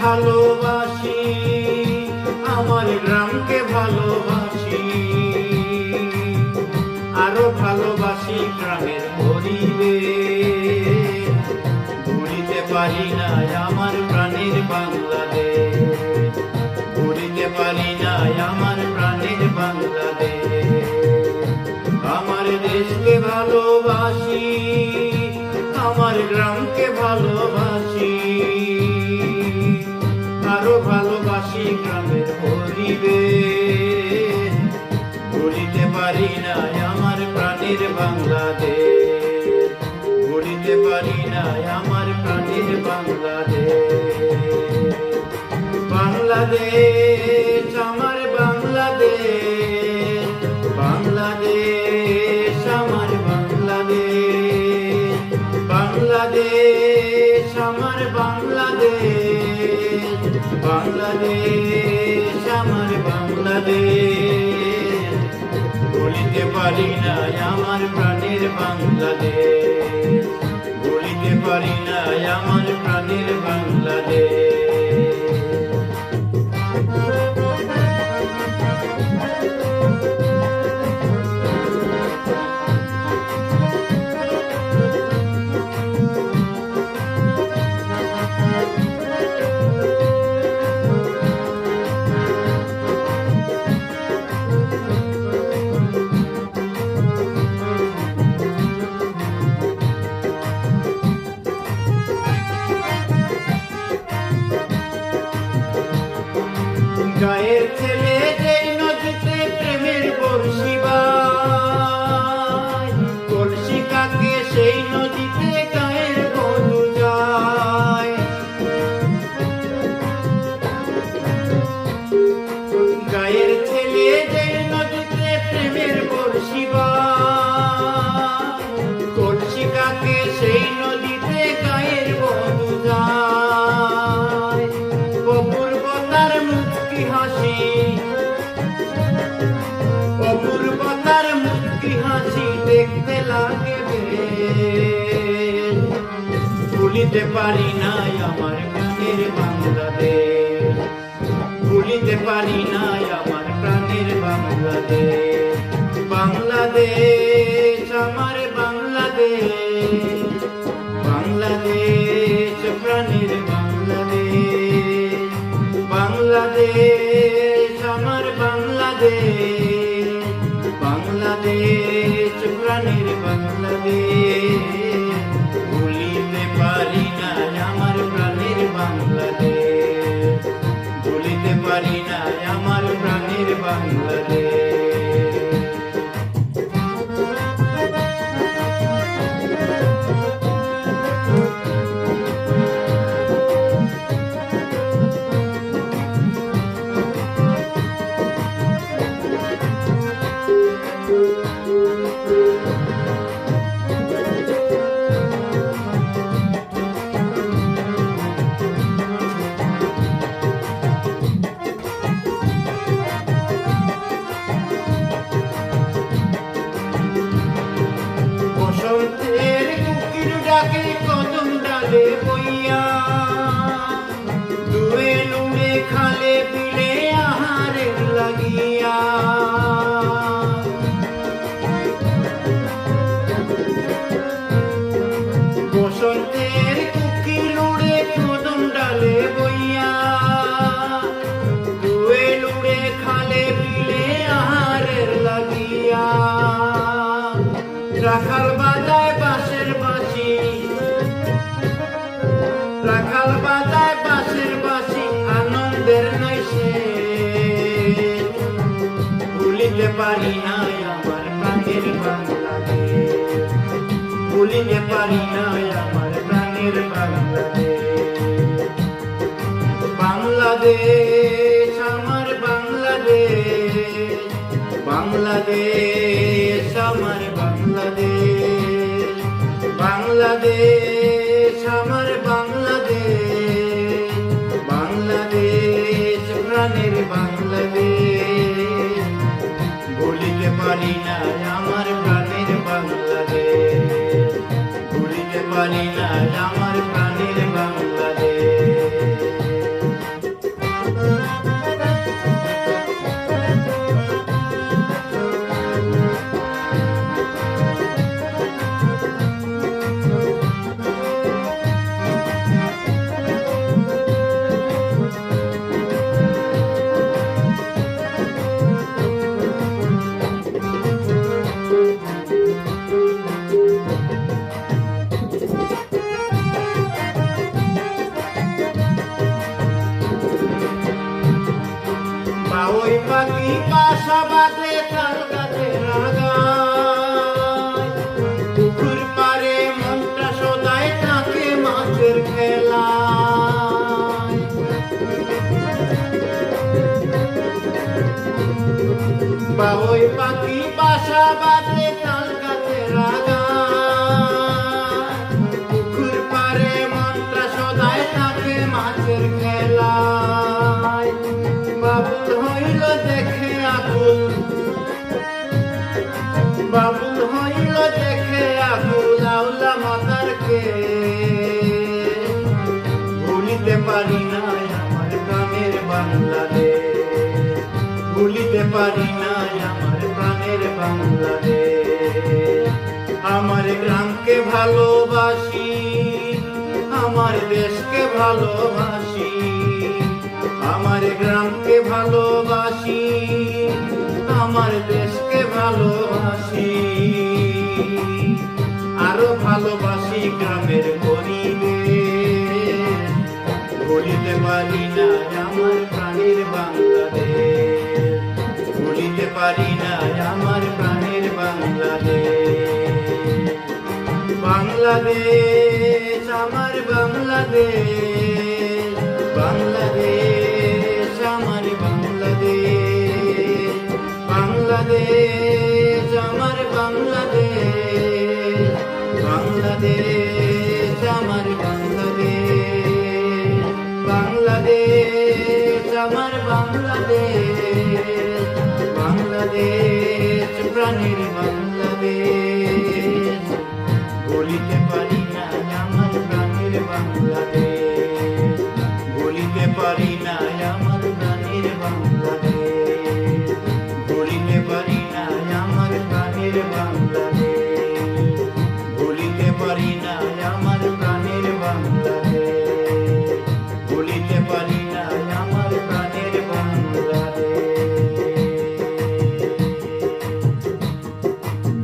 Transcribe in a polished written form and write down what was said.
ভালোবাসি, আমার গ্রামকে ভালোবাসি, আরো ভালোবাসি গ্রামের পরিবেশ। ভুলিতে পারি না আমার প্রাণের বাংলাদেশ, ভুলিতে পারি না আমার প্রাণের বাংলাদেশ। আমার দেশকে ভালোবাসি, আমার গ্রামকে ভালোবাসি, আরো ভালোবাসি গ্রামের পরিবেশ। ভুলিতে পারি না আমার প্রাণের বাংলাদেশ, ভুলিতে পারি না আমার প্রাণের বাংলাদেশ। বাংলাদেশ আমার বাংলাদেশ, বাংলাদেশ আমার বাংলাদেশ, বাংলাদেশ আমার বাংলাদেশ, বাংলাদেশ আমার বাংলাদেশ। ভুলিতে পারি না আমার প্রাণের বাংলাদেশ, ভুলিতে পারি না আমার প্রাণের বাংলাদেশ। গায়ের ছেলে যেই নদীতে প্রেমের বর্ষি বায়, কলসি কাকে সেই নদীতে গায়ের বধূ যায়। গায়ের ছেলে যেই নদীতে প্রেমের বর্ষি বায়, কলসি কাকে সেই নদীতে গায়ের বধূ যায়। অপূর্বতার মুক্তি হাসি, অপূর্বতার মুক্তি হাসি দেখতে লাগে বেশ। ভুলিতে পারি না আমার প্রাণের বাংলাদেশ, ভুলিতে পারি না আমার প্রাণের বাংলাদেশ। বাংলাদেশ আমার বাংলাদেশ, বাংলাদেশ প্রাণের বাংলাদেশ, বাংলাদেশ আমার বাংলাদেশ, বাংলাদেশ প্রাণের বাংলাদেশ। ভুলিতে পারি না আমার প্রাণের বাংলাদেশ, ভুলিতে পারি না আমার প্রাণের বাংলাদেশ। বসন্তের কুকির ডাকে কদম ডালে বইয়া, দুয়ে লুড়ে খালে বিলে আহারের লাগিয়া। বসন্তের কুকির লুড়ে কদম ডালে বইয়া, দুয়ে লুড়ে খালে বিলে আহারের লাগিয়া। রাখাল বাজায় বাঁশের বাঁশি, রাখাল বাজায় বাঁশের বাঁশি আনন্দের নাই শেষ। ভুলিতে পারি না আমার প্রাণের বাংলাদেশ, ভুলিতে পারি না আমার প্রাণের বাংলাদেশ। বাংলাদেশ আমার বাংলাদেশ, বাংলাদেশ আমার বাংলাদেশ, বাংলাদেশ আমার বাংলাদেশ, বাংলাদেশ প্রাণের বাংলাদেশ। ভুলিতে পারি না আমার প্রাণের বাংলাদেশ, ভুলিতে পারি না আমার প্রাণের বাংলাদেশ। বাবুই পাখি বাসা বাঁধে তাল গাছের আগায়, পুকুর পাড়ে মনটা সদায় থাকে মাছের খেলায়। বাবুই পাখি বাসা বাঁধে তাল গাছের আগায়, পুকুর পাড়ে মনটা সদায় থাকে মাছের খেলায়। বাবুল হইল দেখে আকুল, বাবুল হইল দেখে আকুল আউলা মাতারকে, ভুলিতে পারি না আমার প্রাণের বাংলাদেশ, ভুলিতে পারি না আমার প্রাণের বাংলাদেশ। আমার গ্রামকে ভালোবাসি, আমার দেশকে ভালোবাসি, আমার গ্রামকে ভালোবাসি, আমার দেশকে ভালোবাসি, আরো ভালোবাসি গ্রামের পরিবেশ। ভুলিতে পারি না আমার প্রাণের বাংলাদেশ, ভুলিতে পারি না আমার প্রাণের বাংলাদেশ। বাংলাদেশ আমার বাংলাদেশ, বাংলাদেশ আমার বাংলাদেশ, বাংলাদেশ আমার বাংলাদেশ, বাংলাদেশ আমার বাংলাদেশ, বাংলাদেশ আমার বাংলাদেশ, বাংলাদেশ প্রাণের বাংলাদেশ। বলিতে পারি না আমার প্রাণের বাংলাদেশ, বলিতে পারি না আমার প্রাণের বাংলাদেশ, বলিতে পারি না আমার প্রাণের বাংলাদেশ।